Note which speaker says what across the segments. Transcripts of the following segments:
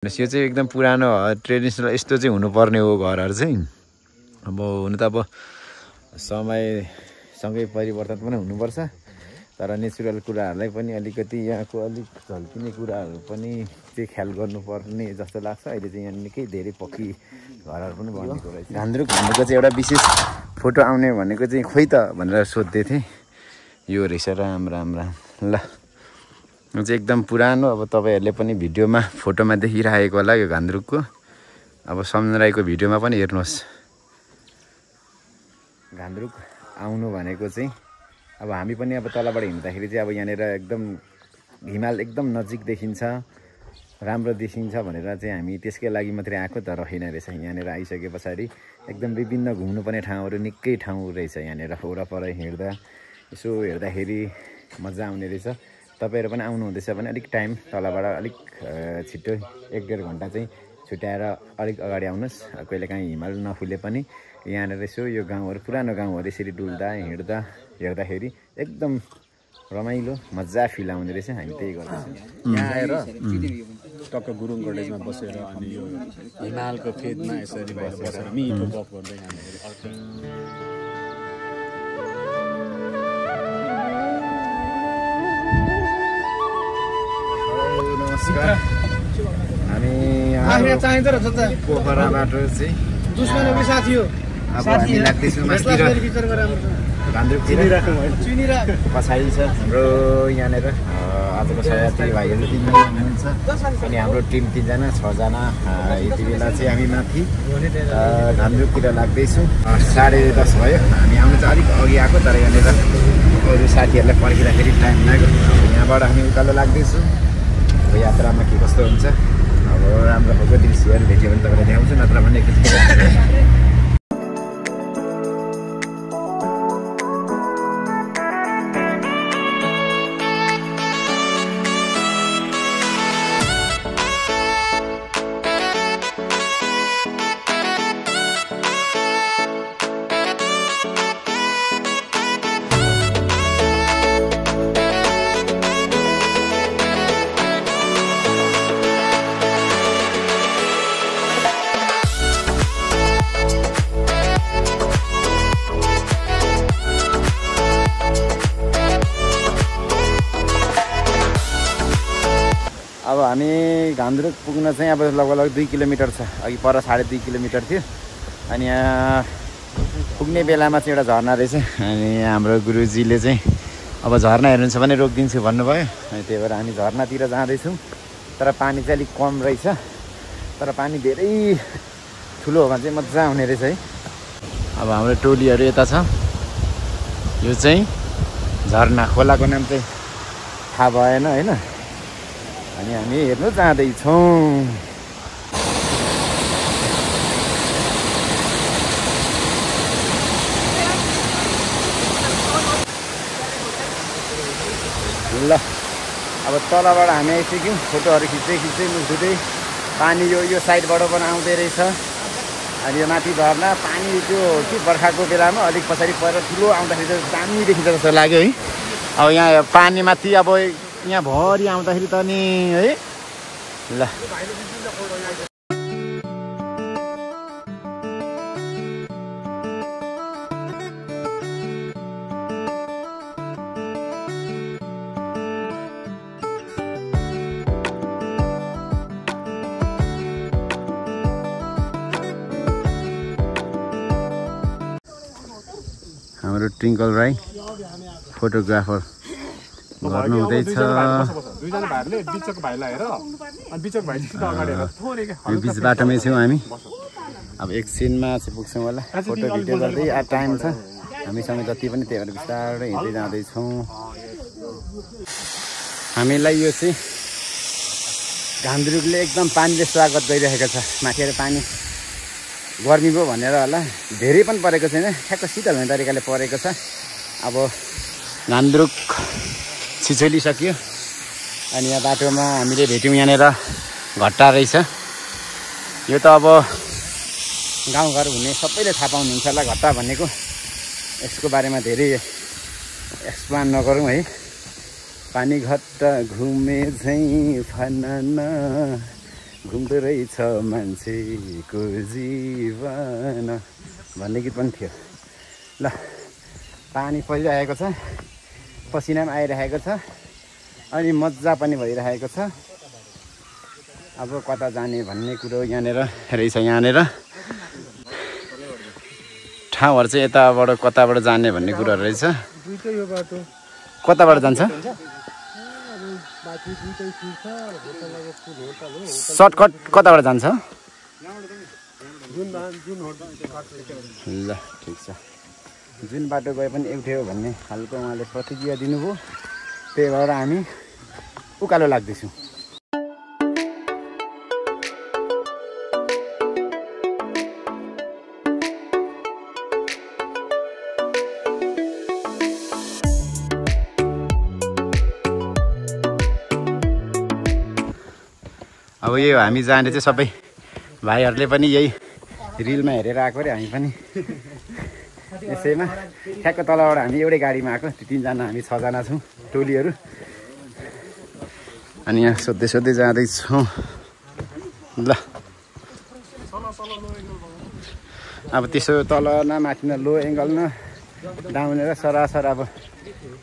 Speaker 1: यो चाहिँ एकदम पुरानो ट्रेडिसनल यस्तो चाहिँ हुनुपर्ने हो घरहरू चाहिँ। अब हुनु त अब समयसँगै परिवर्तन पनि हुनुपर्छ, तर नेचुरल कुराहरूलाई पनि अलिकति यहाँको अलिक झल्किने कुराहरू पनि चाहिँ ख्याल गर्नुपर्ने जस्तो लाग्छ। अहिले चाहिँ यहाँ निकै धेरै पक्की घरहरू पनि बनेको रहेछ। घान्द्रुक भनेको चाहिँ एउटा विशेष फोटो आउने भनेको चाहिँ खोइ त भनेर सोध्दै थिएँ। यो रहेछ, राम राम राम। ल यो चाहिँ एकदम पुरानो, अब तपाईँहरूले पनि भिडियोमा फोटोमा देखिरहेको होला यो घान्द्रुकको। अब सम्झनाको भिडियोमा पनि हेर्नुहोस्। घान्द्रुक आउनु भनेको चाहिँ अब हामी पनि अब तलबाट हिँड्दाखेरि चाहिँ अब यहाँनिर एकदम हिमाल एकदम नजिक देखिन्छ, राम्रो देखिन्छ भनेर चाहिँ हामी त्यसकै लागि मात्रै आएको, तर होइन रहेछ। यहाँनिर आइसके पछाडि एकदम विभिन्न घुम्नुपर्ने ठाउँहरू निकै ठाउँ रहेछ। यहाँनिर वरपर हिँड्दा यसो हेर्दाखेरि मजा आउने रहेछ। तपाईँहरू पनि आउनुहुँदैछ भने अलिक टाइम तलबाट अलिक छिट्टो 1-1.5 घन्टा चाहिँ छुट्याएर अलिक अगाडि आउनुहोस्। कहिलेकाहीँ हिमाल नफुले पनि यहाँनिर यसो यो गाउँहरू, पुरानो गाउँहरू यसरी डुल्दा हिँड्दा हेर्दाखेरि एकदम रमाइलो मजा फिल आउने रहेछ। हामी त्यही गर्दैछौँ।
Speaker 2: यहाँ आएर टक्क गुरुङ कटेजमा बसेर अनि यो हिमालको फेदमा यसरी बसेर मिठो गफ गर्दै यहाँनिर
Speaker 1: नमस्कार। हामी पोखराबाट चाहिँ अब हामी लाग्दैछौँ घान्द्रुकतिर। पछाडि छ हाम्रो यहाँनिर आजको सहयात्री भाइहरू 3 जना हुनुहुन्छ अनि हाम्रो टिम 3 जना 6 जना। यति बेला चाहिँ हामी माथि घान्द्रुकतिर लाग्दैछौँ। 10:30 भयो। हामी आउनु चाहिँ अलिक अघि आएको, तर यहाँनिर अरू साथीहरूलाई पर्खिँदाखेरि टाइम लाग्यो। यहाँबाट हामी उकालो लाग्दैछौँ। अब यात्रामा के कस्तो हुन्छ, अब राम्रो खालको दृश्यहरू भेट्यो भने तपाईँलाई देखाउँछु, नत्र भने एकैछिन। अब हामी घान्द्रुक पुग्न चाहिँ अब लगभग 2 किलोमिटर छ। अघि पर 2.5 किलोमिटर थियो। अनि यहाँ पुग्ने बेलामा चाहिँ एउटा झरना रहेछ। अनि हाम्रो गुरुजीले चाहिँ अब झरना हेर्नुहुन्छ भने रोकिदिन्छु भन्नुभयो। अनि त्यही भएर हामी झरनातिर जाँदैछौँ। तर पानी चाहिँ अलिक कम रहेछ, तर पानी धेरै ठुलो हो भने चाहिँ मजा आउने रहेछ है। अब हाम्रो टोलीहरू यता छ। यो चाहिँ झरना, खोलाको नाम चाहिँ थाहा भएन होइन। अनि हामी हेर्नु जाँदैछौँ। ल अब तलबाट हामी आइसक्यौँ। फोटोहरू खिच्दै मुख धुँदै पानी यो साइडबाट पनि आउँदै रहेछ। अनि यो माथि झर्ना पानी त्यो के बर्खाको बेलामा अलिक पछाडि परेर ठुलो आउँदाखेरि चाहिँ दामी देखिन्छ जस्तो लाग्यो है। अब यहाँ पानीमाथि अब यहाँ भरि आउँदाखेरि त नि है। ल हाम्रो ट्विङ्कल राई फोटोग्राफर गर्नु हुँदैछ।
Speaker 2: दुईजना भाइहरूले बिचको भाइलाई हेर अनि बिचको भाइ अगाडि हेर थोरै के
Speaker 1: यो बिच बाटोमै छौँ हामी। अब एकछिनमा चाहिँ पुग्छौँ होला। फोटो भिडियो गर्दै टाइम छ हामीसँग जति पनि, त्यही भएर बिस्तारै हिँड्दै जाँदैछौँ। हामीलाई यो चाहिँ घान्द्रुकले एकदम पानीले स्वागत गरिरहेको छ। माथिबाट पानी गर्मी पो भनेर होला, धेरै पनि परेको छैन, ठ्याक्क शीतल हुने तरिकाले परेको छ। अब घान्द्रुक छिछोलिसक्यो। अनि यहाँ बाटोमा हामीले भेट्यौँ यहाँनिर घट्टा रहेछ। यो त अब गाउँघर हुने सबैले थाहा पाउनुहुन्छ होला घट्टा भनेको। यसको बारेमा धेरै एक्सप्लेन नगरौँ है। पानी घट्टा घुमे झैँ फनाना घुम्दो रहेछ मान्छेको जीवन भन्ने गीत पनि थियो। ल पानी परिरहेको छ, पसिना पनि आइरहेको छ अनि मजा पनि भइरहेको छ। अब कता जाने भन्ने कुरो यहाँनिर रहेछ। यहाँनिर ठाउँहरू चाहिँ यताबाट कताबाट जाने भन्ने कुरोहरू रहेछ। कताबाट जान्छ? सर्टकट कताबाट जान्छ? ल ठिक छ, जुन बाटो गए पनि एउटै हो भन्ने खालको उहाँले प्रतिक्रिया दिनुभयो। त्यही भएर हामी उकालो लाग्दैछौँ। अब यो हामी जाने चाहिँ सबै भाइहरूले पनि यही रिलमा हेरेर आएको अरे। हामी पनि यसैमा ठ्याक्क तलबाट हामी एउटै गाडीमा आएको। तिनजना हामी 6 जना छौँ टोलीहरू। अनि यहाँ सोध्दै सोध्दै जाँदैछौँ। ल अब त्यसो तल न माथि न लो एङ्गल न डाउनेर सरासर अब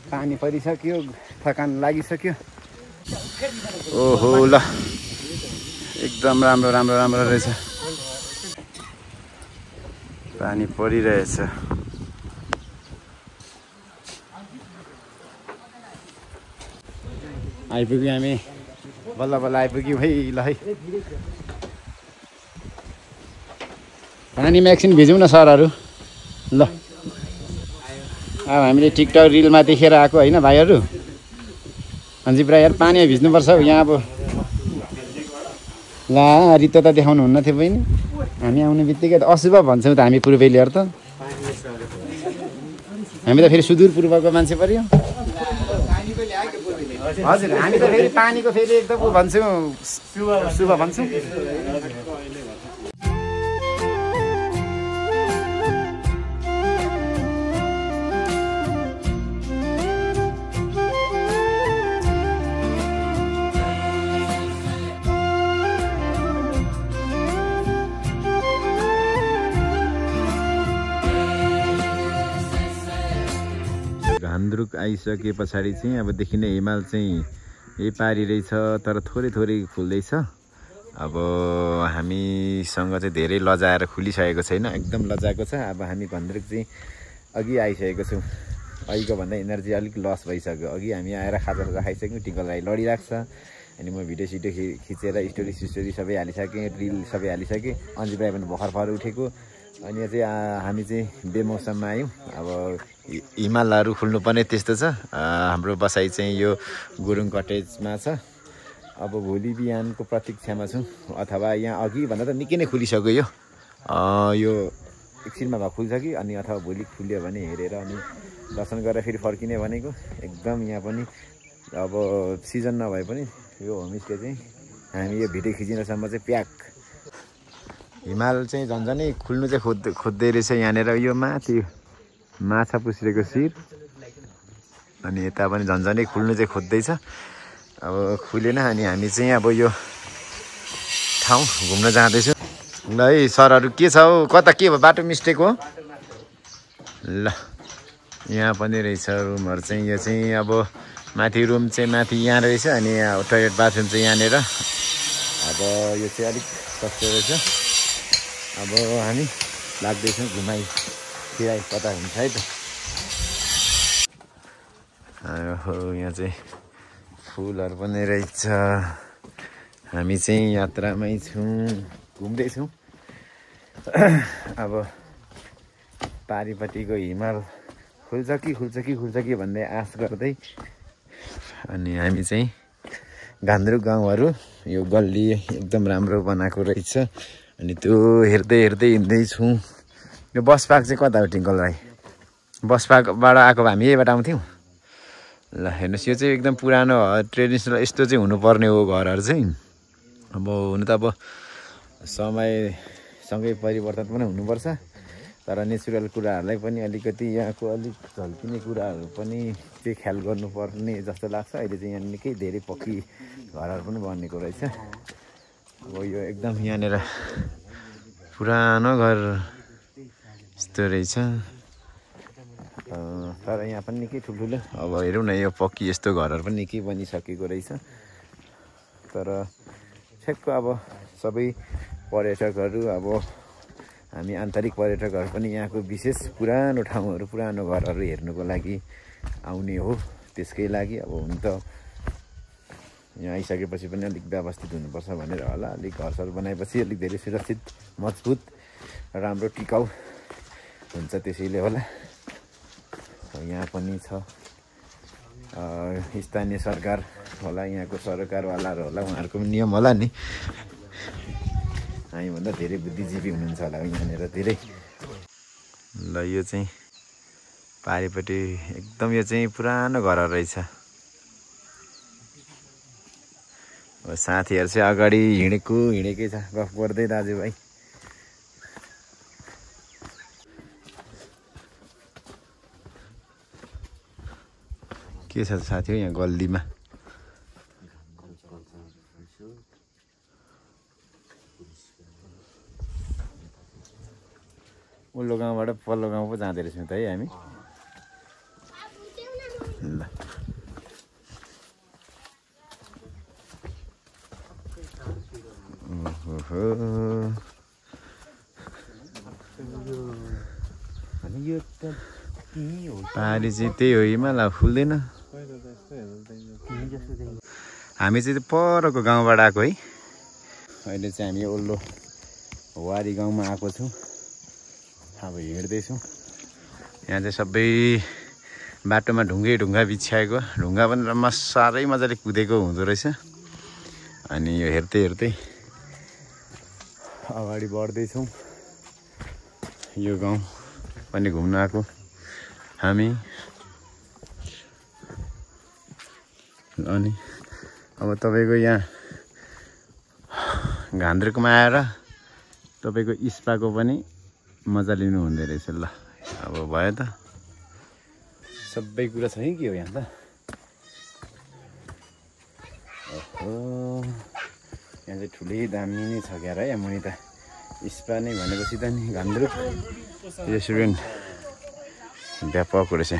Speaker 1: पानी परिसक्यो, थकान लागिसक्यो। ओहो ल एकदम राम्रो राम्रो राम्रो रहेछ। पानी परिरहेछ। आइपुग्यौँ हामी, बल्ल बल्ल आइपुग्यौँ है। ल है पानीमा एकछिन भिजौँ न सरहरू। ल अब हामीले टिकटक रिलमा देखेर आएको होइन भाइहरू। अन्जी प्राय यार पानीमा भिज्नुपर्छ हौ यहाँ। अब ला रित्तो त देखाउनु हुन्न थियो बहिनी। हामी आउने बित्तिकै अशुभ भन्छौँ त हामी पूर्वेलीहरू त। हामी त फेरि सुदूर पूर्वको मान्छे पर्यो। हजुर हामी त फेरि पानीको फेरि एकदम भन्छौँ शुभ भन्छौँ। घान्द्रुक आइसके पछाडि चाहिँ अबदेखि नै हिमाल चाहिँ यही पारी रहेछ, तर थोरै थोरै खुल्दैछ। अब हामीसँग चाहिँ धेरै लजाएर खुलिसकेको छैन, एकदम लजाएको छ। अब हामी घान्द्रुक चाहिँ अघि आइसकेको छौँ। अघिको भन्दा एनर्जी अलिक लस भइसक्यो। अघि हामी आएर खाजासाजा खाइसक्यौँ, टिकल राई लडिरहेको छ। अनि म भिडियो सिडियो खिचेर स्टोरी सबै हालिसकेँ, रिल सबै हालिसकेँ। अन्जी प्राय पनि भर्खर भर्खर उठेको। अनि चाहिँ हामी चाहिँ बेमौसममा आयौँ। अब हिमालहरू खुल्नुपर्ने त्यस्तो छ। हाम्रो बसाइ चाहिँ यो गुरुङ कटेजमा छ। अब भोलि बिहानको प्रतीक्षामा छौँ, अथवा यहाँ अघि भन्दा त निकै नै खुलिसक्यो। यो एकछिनमा भए खुल्छ कि अनि अथवा भोलि खुल्यो भने हेरेर अनि दर्शन गरेर फेरि फर्किने भनेको। एकदम यहाँ पनि अब सिजन नभए पनि यो होमस्टे चाहिँ हामी यो भिडियो खिचिनसम्म चाहिँ प्याक। हिमाल चाहिँ झन्झनै खुल्नु चाहिँ खोज्दै रहेछ। यहाँनिर यो माथि माछा पुछिरहेको शिर, अनि यता पनि झन्झनै खुल्नु चाहिँ खोज्दैछ। अब खुलेन। अनि हामी चाहिँ अब यो ठाउँ घुम्न जाँदैछौँ। ल है सरहरू के छ हौ, कता के भयो, बाटो मिस्टेक हो? ल यहाँ पनि रहेछ रुमहरू चाहिँ। यो चाहिँ अब माथि रुम चाहिँ माथि यहाँ रहेछ, अनि टोइलेट बाथरुम चाहिँ यहाँनिर। अब यो चाहिँ अलिक सस्तो रहेछ। अब हामी लाग्दैछौँ घुमाइ फिराइ, कता हुन्छ है त। हो यहाँ चाहिँ फुलहरू पनि रहेछ। हामी चाहिँ यात्रामै छौँ, घुम्दैछौँ। अब पारिपट्टिको हिमाल खुल्छ कि भन्दै आश गर्दै अनि हामी चाहिँ घान्द्रुक गाउँहरू यो गल्ली एकदम राम्रो बनाएको रहेछ। अनि त्यो हेर्दै हिँड्दैछौँ। यो बस पार्क चाहिँ कता हो टिङ्कल राई? बस पार्कबाट आएको भए हामी यहीबाट आउँथ्यौँ। ल हेर्नुहोस्, यो चाहिँ एकदम पुरानो ट्रेडिसनल यस्तो चाहिँ हुनुपर्ने हो घरहरू चाहिँ। अब हुनु त अब समयसँगै परिवर्तन पनि हुनुपर्छ, तर नेचुरल कुराहरूलाई पनि अलिकति यहाँको अलिक झल्किने कुराहरू पनि चाहिँ ख्याल गर्नुपर्ने जस्तो लाग्छ। अहिले चाहिँ यहाँ निकै धेरै पक्की घरहरू पनि बनेको रहेछ। अब यो एकदम यहाँनिर पुरानो घर यस्तो रहेछ। तर यहाँ पनि निकै ठुल्ठुलो अब हेरौँ न यो पक्की यस्तो घरहरू पनि निकै बनिसकेको रहेछ। तर ठ्याक्क अब सबै पर्यटकहरू अब हामी आन्तरिक पर्यटकहरू पनि यहाँको विशेष पुरानो ठाउँहरू पुरानो घरहरू हेर्नुको लागि आउने हो। त्यसकै लागि अब हुन त यहाँ आइसकेपछि पनि अलिक व्यवस्थित हुनुपर्छ भनेर होला। अलिक घरसर बनाएपछि अलिक धेरै सुरक्षित मजबुत राम्रो टिकाउ हुन्छ त्यसैले होला। यहाँ पनि छ स्थानीय सरकार होला यहाँको सरकारवालाहरू होला उहाँहरूको पनि नियम होला नि। हामीभन्दा धेरै बुद्धिजीवी हुनुहुन्छ होला यहाँनिर धेरै। ल यो चाहिँ पारिपट्टि एकदम यो चाहिँ पुरानो घर रहेछ। अब साथीहरू चाहिँ अगाडि हिँडेकै छ गफ गर्दै दाजुभाइ। के छ साथी हो यहाँ गल्लीमा? उल्लो गाउँबाट पल्लो गाउँ पो जाँदो रहेछौँ त है हामी। ल पारी चाहिँ त्यही हो हिमाल फुल्दैन। हामी चाहिँ परको गाउँबाट आएको है। अहिले चाहिँ हामी ओल्लो वारी गाउँमा आएको छौँ। अब हिँड्दैछौँ। यहाँ चाहिँ सबै बाटोमा ढुङ्गा बिछ्याएको ढुङ्गा पनि साह्रै मजाले कुदेको हुँदो रहेछ। अनि यो हेर्दै हेर्दै अगाडि बढ्दैछौँ। यो गाउँ पनि घुम्न आएको हामी। अनि अब तपाईँको यहाँ घान्द्रुकमा आएर तपाईँको इस्पाको पनि मजा लिनु हुँदो रहेछ। ल अब भयो त सबै कुरा छ है के हो यहाँ त। ओहो यहाँ चाहिँ ठुलै दामी नै छ क्यार है। मुनि त इस्पा नै भनेपछि त नि घान्द्रुक रेस्टुरेन्ट व्यापक रहेछ।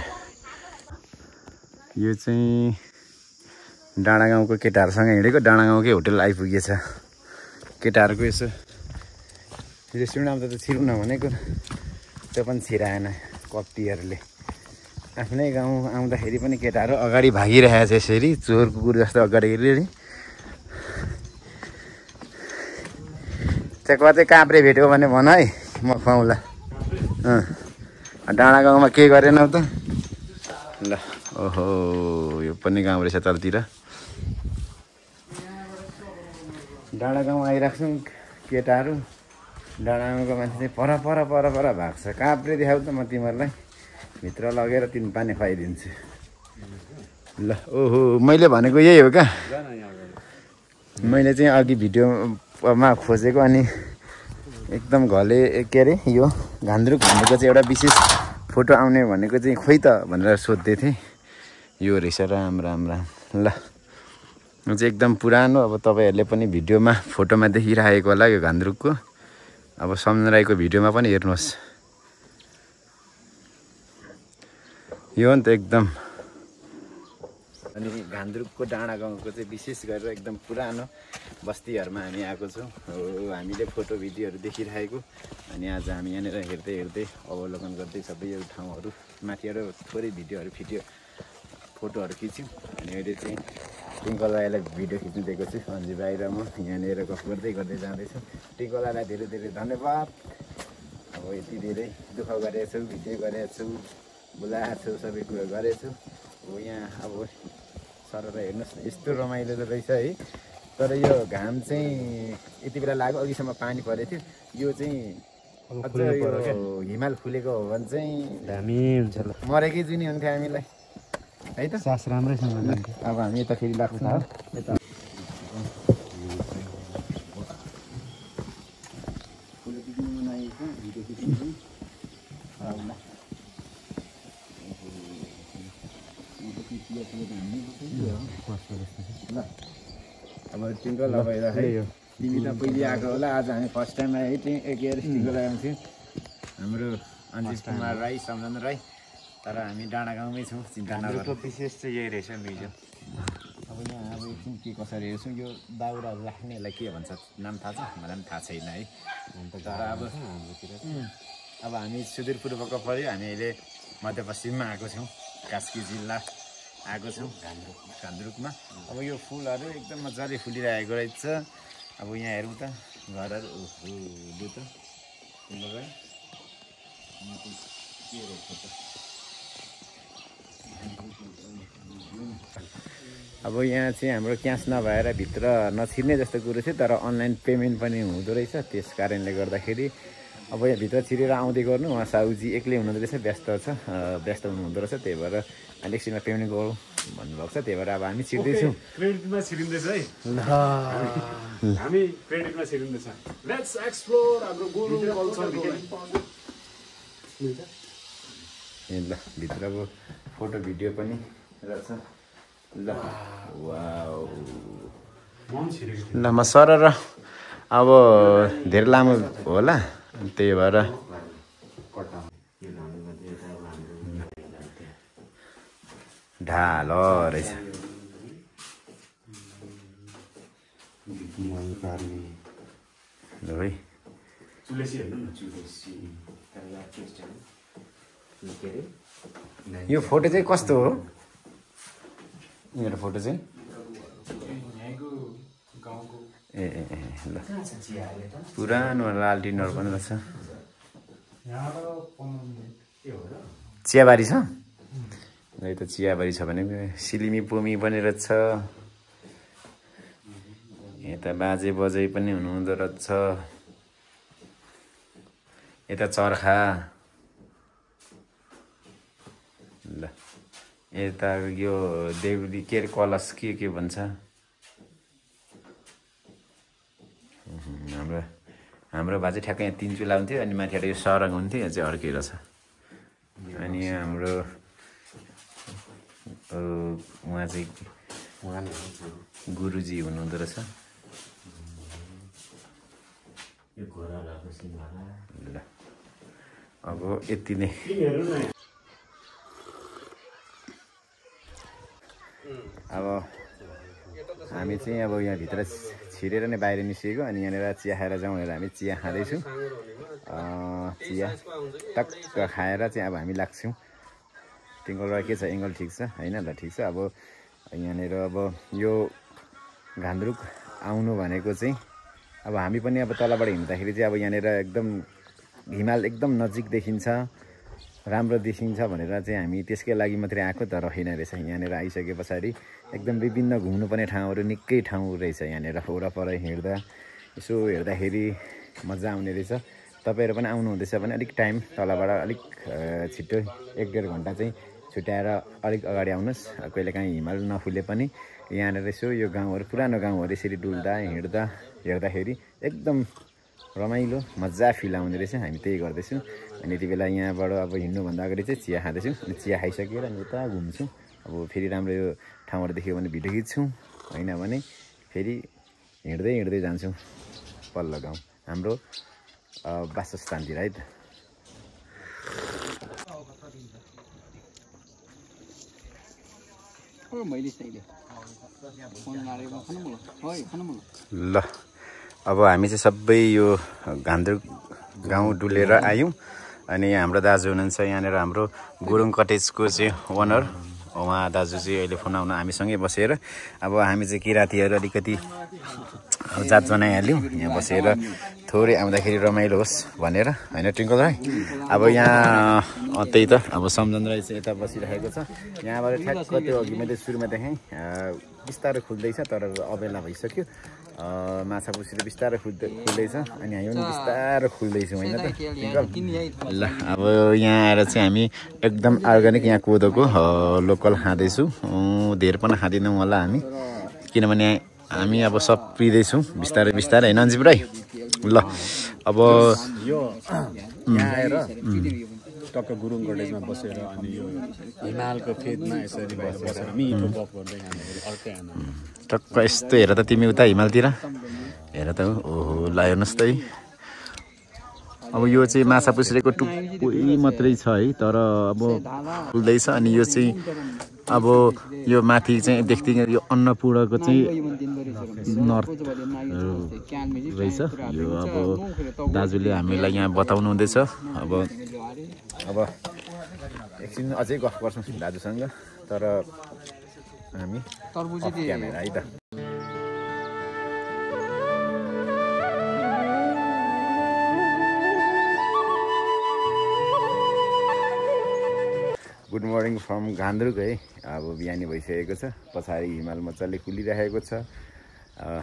Speaker 1: यो चाहिँ डाँडा गाउँको केटाहरूसँग हिँडेको डाँडा गाउँकै होटल आइपुगेछ। केटाहरूको यसो रेस्टुरेन्ट आउँदा त छिर्नु भनेको त्यो पनि छिराएन कप्टीहरूले। आफ्नै गाउँ आउँदाखेरि पनि केटाहरू अगाडि भागिरहेको छ यसरी चोर कुकुर जस्तो अगाडि हेरी। चाहिँ कतै काँप्रे भेट्यो भने भन है म खुवाउँला। डाँडा गाउँमा के गरेनौ त? ल ओहो यो पनि गाउँ रहेछ तलतिर। डाँडा गाउँ आइरहेको छौँ केटाहरू। डाँडा गाउँको मान्छे चाहिँ पर भाग्छ। काँप्रे देखाउ त म तिमीहरूलाई भित्र लगेर तिन पानी खुवाइदिन्छु। ल ओहो मैले भनेको यही हो क्या। मैले चाहिँ अघि भिडियोमा खोजेको अनि एकदम घले के अरे यो घान्द्रुक भनेको चाहिँ एउटा विशेष फोटो आउने भनेको चाहिँ खोइ त भनेर सोध्दै थिएँ। यो रहेछ राम। ल यो चाहिँ एकदम पुरानो। अब तपाईँहरूले पनि भिडियोमा फोटोमा देखिरहेको होला यो घान्द्रुकको। अब सम्झनाको भिडियोमा पनि हेर्नुहोस्। यो नि त एकदम। अनि घान्द्रुकको डाँडा गाउँको चाहिँ विशेष गरेर एकदम पुरानो बस्तीहरूमा हामी आएको छौँ। हो हामीले फोटो भिडियोहरू देखिरहेको। अनि आज हामी यहाँनिर हेर्दै अवलोकन गर्दै सबै यो ठाउँहरू माथिबाट थोरै भिडियोहरू फोटोहरू खिच्यौँ। अनि अहिले चाहिँ टिङ्कल राईलाई भिडियो खिच्नु दिएको छु। अन्जी भाइ र म यहाँनिर गफ गर्दै जाँदैछु। टिङ्कल राईलाई धेरै धन्यवाद। अब यति धेरै दुःख गरेको छु भिडियो गरेको छु बोलाएको छु सबै कुरो गरेछु। हो यहाँ अब सरर हेर्नुहोस् यस्तो रमाइलो रहेछ है। तर यो घाम चाहिँ यति बेला लाग्यो अघिसम्म पानी परेको थियो। यो चाहिँ अझ यो हिमाल फुलेको हो भने चाहिँ
Speaker 2: दामी हुन्छ। ल
Speaker 1: मरेकै जुनी हुन्थ्यो हामीलाई है त।
Speaker 2: सास राम्रैसँग
Speaker 1: अब हामी यता फेरि लाग्छौँ हो यता। ल अब टिङ्कल अब है तिमी त पहिले आएको होला आज हामी फर्स्ट टाइम आयो है के अरे टिको लगाएको थियौँ हाम्रो अन्जित कुमार राई सम्झन राई तर हामी डाँडा गाउँमै छौँ चिन्ता नगर्नु विशेष चाहिँ यही रहेछ म्युजियम अब यहाँ अब एकछिन के कसरी हेर्छौँ यो दाउराहरू राख्नेलाई के भन्छ नाम थाहा छ मलाई पनि थाहा छैन है तर अब हामी सुदूरपूर्वको पऱ्यो हामी अहिले मध्यपश्चिममा आएको छौँ कास्की जिल्ला आएको छौँ घान्द्रुकमा अब यो फुलहरू एकदम मजाले फुलिरहेको रहेछ अब यहाँ हेरौँ त घरहरू लु त के रहेछ त अब यहाँ चाहिँ हाम्रो क्यास नभएर भित्र नछिर्ने जस्तो कुरो थियो तर अनलाइन पेमेन्ट पनि हुँदो रहेछ त्यस कारणले गर्दाखेरि अब यहाँ भित्र छिरेर आउँदै गर्नु उहाँ साउजी एक्लै हुनुहुँदो रहेछ व्यस्त हुनुहुँदो रहेछ त्यही भएर अहिले एकछिनमा पेमेन्ट गरौँ भन्नुभएको छ त्यही भएर अब हामी छिर्दैछौँ
Speaker 2: क्रेडिटमा छिरिँदैछ है हामी क्रेडिटमा छिरिँदैछ लेट्स एक्सप्लोर हाम्रो गुरुङ कल्चर
Speaker 1: ल भित्रको फोटो भिडियो पनि रहेछ ल ल म सर र अब धेरै लामो होला त्यही भएर ढाल रहेछ ल है यो फोटो चाहिँ कस्तो हो मेरो फोटो चाहिँ ए ल पुरानो लालटिनहरू पनि रहेछ चियाबारी छ यही त चियाबारी छ भने सिलिमी पोमी पनि रहेछ यता बाजे बजै पनि हुनुहुँदो रहेछ यता चर्खा ल यता यो देउली के अरे कलश के भन्छ हाम्रो बाजे ठ्याक्कै यहाँ 3 चुला हुन्थ्यो अनि माथिबाट यो सरङ हुन्थ्यो यहाँ चाहिँ अर्कै रहेछ अनि हाम्रो उहाँ चाहिँ गुरुजी हुनुहुँदो रहेछ ल अब यति नै अब हामी चाहिँ अब यहाँभित्र छिरेर नै बाहिर निस्किएको अनि यहाँनिर चिया खाएर जाउँ भनेर हामी चिया खाँदैछौँ चिया टक्क खाएर चाहिँ अब हामी लाग्छौँ टिङ्गल के छ एङ्गल ठिक छ होइन ल ठिक छ अब यहाँनिर अब यो घान्द्रुक आउनु भनेको चाहिँ अब हामी पनि अब तलबाट हिँड्दाखेरि चाहिँ अब यहाँनिर एकदम हिमाल एकदम नजिक देखिन्छ राम्रो देखिन्छ भनेर चाहिँ हामी त्यसकै लागि मात्रै आएको तर होइन रहेछ यहाँनिर आइसके पछाडि एकदम विभिन्न घुम्नुपर्ने ठाउँहरू निकै ठाउँ रहेछ यहाँनिर वरपर हिँड्दा यसो हेर्दाखेरि मजा आउने रहेछ तपाईँहरू पनि आउनुहुँदैछ भने अलिक टाइम तलबाट अलिक छिट्टो 1-1.5 घन्टा चाहिँ छुट्याएर अलिक अगाडि आउनुहोस् कहिलेकाहीँ हिमाल नफुले पनि यहाँनिर यसो यो गाउँहरू पुरानो गाउँहरू यसरी डुल्दा हिँड्दा हेर्दाखेरि एकदम रमाइलो मजा फिल आउने रहेछ हामी त्यही गर्दैछौँ अनि यति बेला यहाँबाट अब हिँड्नुभन्दा अगाडि चाहिँ चिया खाँदैछौँ अनि चिया खाइसकेर अनि यता घुम्छौँ अब फेरि राम्रो यो ठाउँहरू देख्यो भने भिडियो खिच्छौँ होइन भने फेरि हिँड्दै जान्छौँ पल्लो गाउँ हाम्रो वासस्थानतिर है त ल अब हामी चाहिँ सबै यो घान्द्रुक गाउँ डुलेर आयौँ अनि हाम्रो दाजु हुनुहुन्छ यहाँनिर हाम्रो गुरुङ कटेजको चाहिँ ओनर उहाँ दाजु चाहिँ अहिले फोन आउनु हामीसँगै बसेर अब हामी चाहिँ किरातीहरू अलिकति जात जनाइहाल्यौँ यहाँ बसेर थोरै आउँदाखेरि रमाइलो होस् भनेर होइन ट्विङ्कल राई अब यहाँ त्यही त अब सम्झन राई चाहिँ यता बसिरहेको छ यहाँबाट ठ्याक्क त्यो अघि मैले सुरुमा देखेँ बिस्तारै खुल्दैछ तर अबेला भइसक्यो माछा पुछेर बिस्तारै खुल्दैछ अनि हामी पनि बिस्तारै खुल्दैछौँ होइन त ल अब यहाँ आएर चाहिँ हामी एकदम अर्ग्यानिक यहाँ कोदोको लोकल खाँदैछौँ धेर पनि खाँदैनौँ होला हामी किनभने हामी अब सब पिँदैछौँ बिस्तारै होइन अन्जिब राई ल अब
Speaker 2: यो यहाँ आएर टक्क गुरुङ कटेजमा बसेर अनि यो हिमालको फेदमा यसरी बसेर मिठो गफ गर्दै खाँदाखेरि अर्कै आनन्द
Speaker 1: टक्क यस्तो हेर त तिमी उता हिमालतिर हेर त ओहो ल हेर्नुहोस् त है अब यो चाहिँ माछा पुछ्रेको टुप्पोइ मात्रै छ है तर अब फुल्दैछ अनि यो चाहिँ अब यो माथि चाहिँ देख्दै यो अन्नपूर्णको चाहिँ नर्थ रहेछ यो अब दाजुले हामीलाई यहाँ बताउनु हुँदैछ अब एकछिन अझै गफ गर्छौँ दाजुसँग तर हामी क्यामेरा है त गुड मर्निङ फ्रम घान्द्रुक है अब बिहानी भइसकेको छ पछाडि हिमाल मजाले खुलिरहेको छ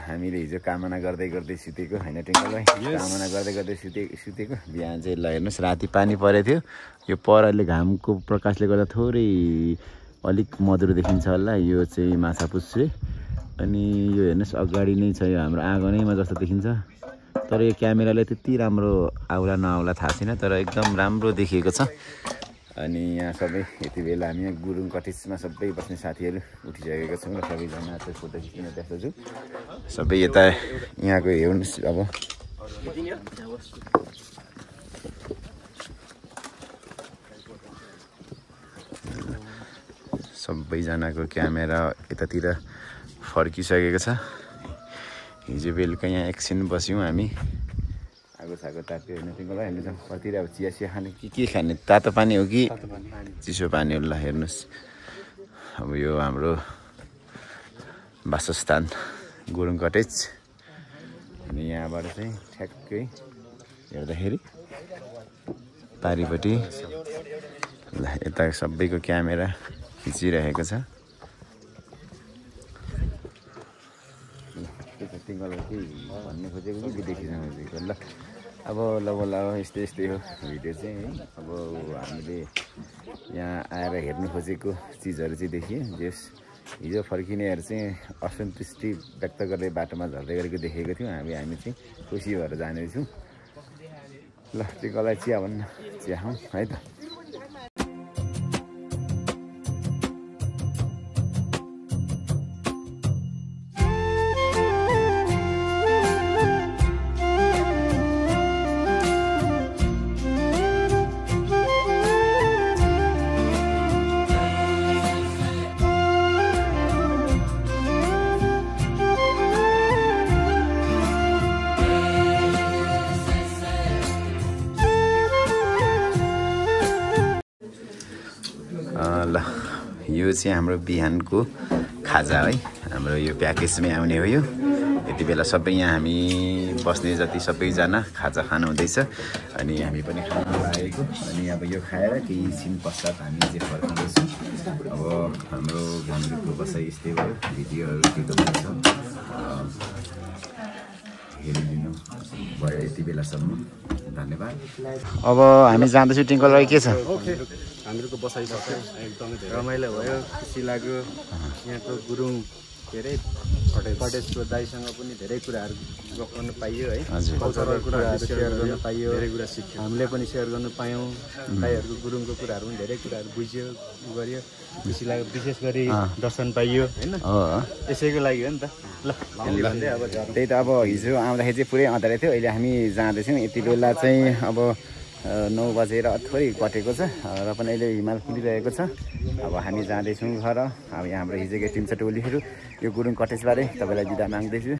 Speaker 1: हामीले हिजो कामना गर्दै गर्दै सुतेको होइन टिङ्कललाई कामना गर्दै गर्दै सुतेको बिहान चाहिँ ल हेर्नुहोस् राति पानी परेको थियो यो परले घामको प्रकाशले गर्दा थोरै अलिक मधुरो देखिन्छ होला यो चाहिँ माछा पुछ्रे अनि यो हेर्नुहोस् अगाडि नै छ यो हाम्रो आँगनैमा जस्तो देखिन्छ तर यो क्यामेराले त्यति राम्रो आउला नआउला थाहा छैन तर एकदम राम्रो देखिएको छ अनि यहाँ सबै यति बेला हामी यहाँ गुरुङ कटेजमा सबै बस्ने साथीहरू उठिसकेका छौँ र सबैजना चाहिँ फोटो खिच्न व्यस्त छु सबै यता यहाँको हेर्नुहोस् अब सबैजनाको क्यामेरा यतातिर फर्किसकेको छ हिजो बेलुका यहाँ एकछिन बस्यौँ हामी आगो सागो तातो हेर्नु तिमीलाई हेर्नु कति अब चिया चिया खाने के खाने तातो पानी हो कि चिसो पानी हो ल हेर्नुहोस् अब यो हाम्रो वासस्थान गुरुङ कटेज अनि यहाँबाट चाहिँ ठ्याक्कै हेर्दाखेरि पारिपट्टि ल यता सबैको क्यामेरा खिचिरहेको छ तिमीलाई केही भन्ने खोजेको कि देखिन खोजेको ल अब यस्तै हो भिडियो चाहिँ है अब हामीले यहाँ आएर हेर्नु खोजेको चिजहरू चाहिँ देखियो जस हिजो फर्किनेहरू चाहिँ असन्तुष्टि व्यक्त गर्दै बाटोमा झर्दै गरेको देखेको थियौँ हामी चाहिँ खुसी भएर जानेछौँ ल टिङ्कललाई चिया भन्न चिया खाउँ है त ल यो चाहिँ हाम्रो बिहानको खाजा है हाम्रो यो प्याकेजमै आउने हो यो यति बेला सबै यहाँ हामी बस्ने जति सबैजना खाजा खानु हुँदैछ अनि हामी पनि खानु लागेको अनि अब यो खाएर केही छिन पश्चात हामी चाहिँ फर्किँदैछौँ अब हाम्रो घान्द्रुकको बसाइ यस्तै हो भिडियोहरू ठिक हुन्छ हेरिदिनु भयो यति बेलासम्म धन्यवाद अब हामी जाँदैछौँ टिङ्कललाई के छ
Speaker 2: घान्द्रुकको बसाइ एकदमै
Speaker 3: रमाइलो भयो खुसी लाग्यो यहाँको गुरुङ के अरे कटेजको दाइसँग पनि धेरै कुराहरू गफ गर्न पाइयो है कल्चरल कुराहरू सेयर गर्न पाइयो धेरै कुरा सिक्यौँ हामीले पनि सेयर गर्न पायौँ दाइहरूको गुरुङको कुराहरू पनि धेरै कुराहरू बुझ्यो गऱ्यो खुसी लाग्यो विशेष गरी दर्शन पाइयो होइन यसैको लागि हो नि त ल
Speaker 1: अब त्यही त अब हिजो आउँदाखेरि चाहिँ पुरै अँध्यारो थियो अहिले हामी जाँदैछौँ यति बेला चाहिँ अब 9 बजेर थोरै कटेको छ र पनि अहिले हिमाल खुलिरहेको छ अब हामी जाँदैछौँ घर अब यहाँ हाम्रो हिजोको टिम छ टोलीहरू यो गुरुङ कटेजबारे तपाईँलाई बिदा माग्दैछु